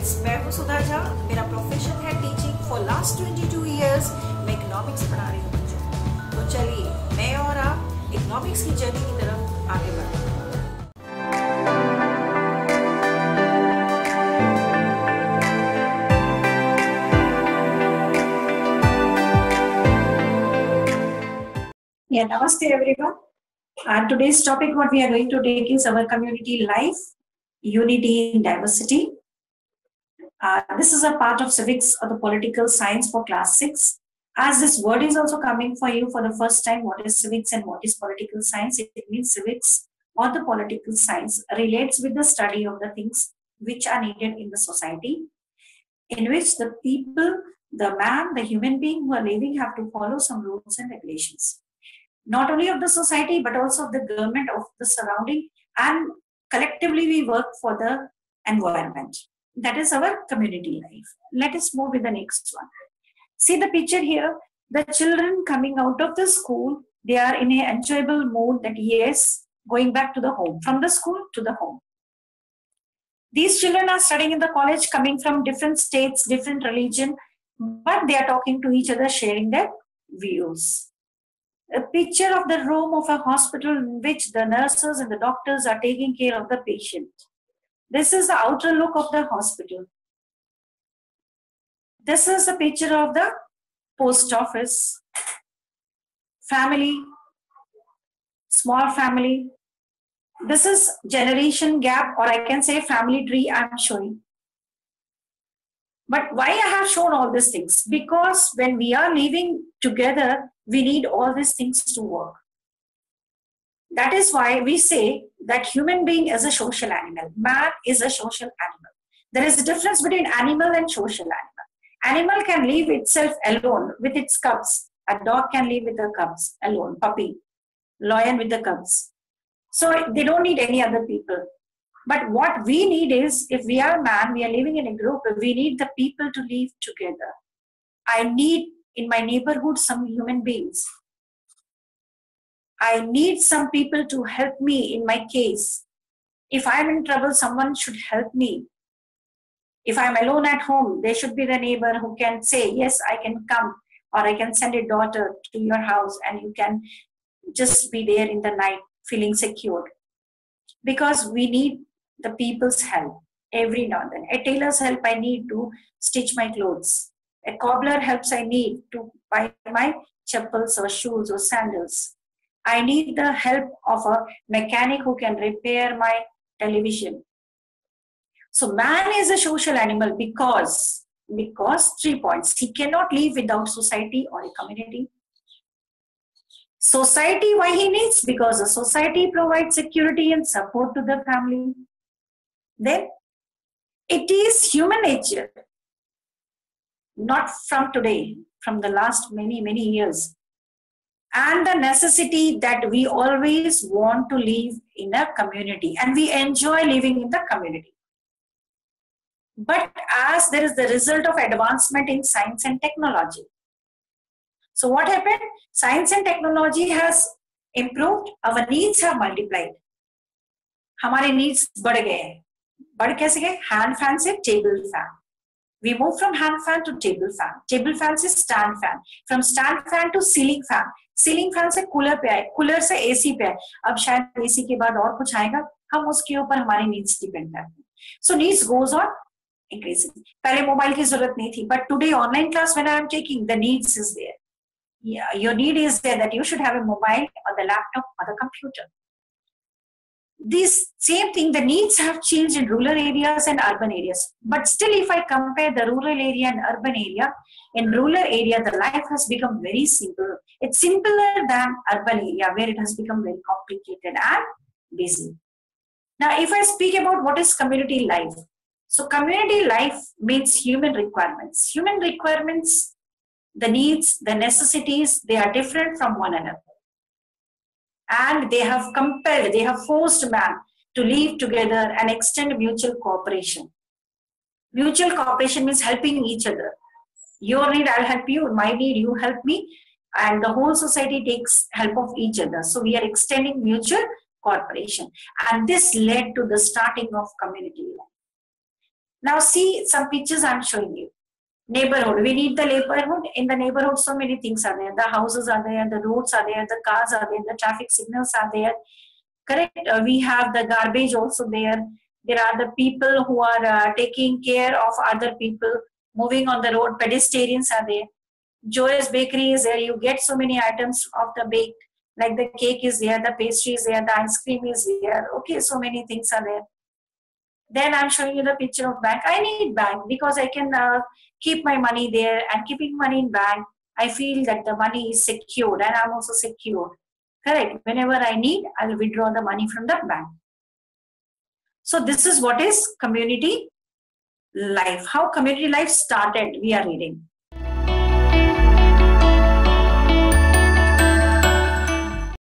Friends, मैं हूं सुधा झा। मेरा प्रोफेशन है टीचिंग। फॉर लास्ट 22 इयर्स मैं इकोनॉमिक्स पढ़ा रही हूँ बच्चों को। तो चलिए मैं और आप इकोनॉमिक्स की जर्नी की तरफ आगे बढ़ते हैं। Yeah, namaste everyone. Today's topic what we are going to take is our community life, unity in diversity. This is a part of civics or the political science for class 6. As this word is also coming for you for the first time, what is civics and what is political science? It means civics or the political science relates with the study of the things which are needed in the society, in which the people, the man, the human being who are living have to follow some rules and regulations. Not only of the society, but also of the government, of the surrounding, and collectively we work for the environment. That is our community life. Let us move with the next one. See the picture here. The children coming out of the school, they are in an enjoyable mood that yes, going back to the home, from the school to the home. These children are studying in the college, coming from different states, different religion, but they are talking to each other, sharing their views. A picture of the room of a hospital in which the nurses and the doctors are taking care of the patient. This is the outer look of the hospital. This is a picture of the post office. Family, small family. This is generation gap, or I can say family tree I am showing. But why I have shown all these things? Because when we are living together, we need all these things to work. That is why we say that human being is a social animal. Man is a social animal. There is a difference between animal and social animal. Animal can live itself alone with its cubs. A dog can live with the cubs alone, puppy, lion with the cubs. So they don't need any other people. But what we need is, if we are man, we are living in a group, we need the people to live together. I need in my neighborhood some human beings. I need some people to help me in my case. If I'm in trouble, someone should help me. If I'm alone at home, there should be the neighbor who can say, yes, I can come, or I can send a daughter to your house and you can just be there in the night feeling secure. Because we need the people's help every now and then. A tailor's help I need to stitch my clothes. A cobbler helps I need to buy my chappals or shoes or sandals. I need the help of a mechanic who can repair my television. So man is a social animal because 3 points. He cannot live without society or a community. Society, why he needs? Because the society provides security and support to the family. Then it is human nature, not from today, from the last many years, and the necessity that we always want to live in a community and we enjoy living in the community. But as there is the result of advancement in science and technology. So what happened? Science and technology has improved, our needs have multiplied. हमारे needs बढ़ गए. बढ़ कैसे गए? Hand fan से table fan. We move from hand fan to table fan. Table fan से stand fan. From stand fan to ceiling fan. Ceiling fan से cooler पे आए. Cooler से AC पे आए. अब शायद AC के बाद और कुछ आएगा. हम उसके ऊपर हमारे needs depend करते हैं. So needs goes on increasing. पहले मोबाइल की जरूरत नहीं थी. But today online class when I am taking, the needs is there. Yeah, your need is there that you should have a mobile or the laptop or the computer. This same thing, the needs have changed in rural areas and urban areas. But still, if I compare the rural area and urban area, in rural area, the life has become very simple. It's simpler than urban area where it has become very complicated and busy. Now, if I speak about what is community life, so community life means human requirements. Human requirements, the needs, the necessities, they are different from one another. And they have compelled, they have forced man to live together and extend mutual cooperation. Mutual cooperation means helping each other. Your need, I'll help you. My need, you help me. And the whole society takes help of each other. So we are extending mutual cooperation. And this led to the starting of community life. Now see some pictures I'm showing you. Neighborhood. We need the neighborhood. In the neighborhood, so many things are there. The houses are there, the roads are there, the cars are there, the traffic signals are there. Correct? We have the garbage also there. There are the people who are taking care of other people, moving on the road. Pedestrians are there. Joyous Bakery is there. You get so many items of the bake, like the cake is there, the pastry is there, the ice cream is there. Okay, so many things are there. Then I'm showing you the picture of bank. I need bank because I can keep my money there, and keeping money in bank, I feel that the money is secured and I'm also secure. Correct. Whenever I need, I'll withdraw the money from the bank. So this is what is community life. How community life started, we are reading.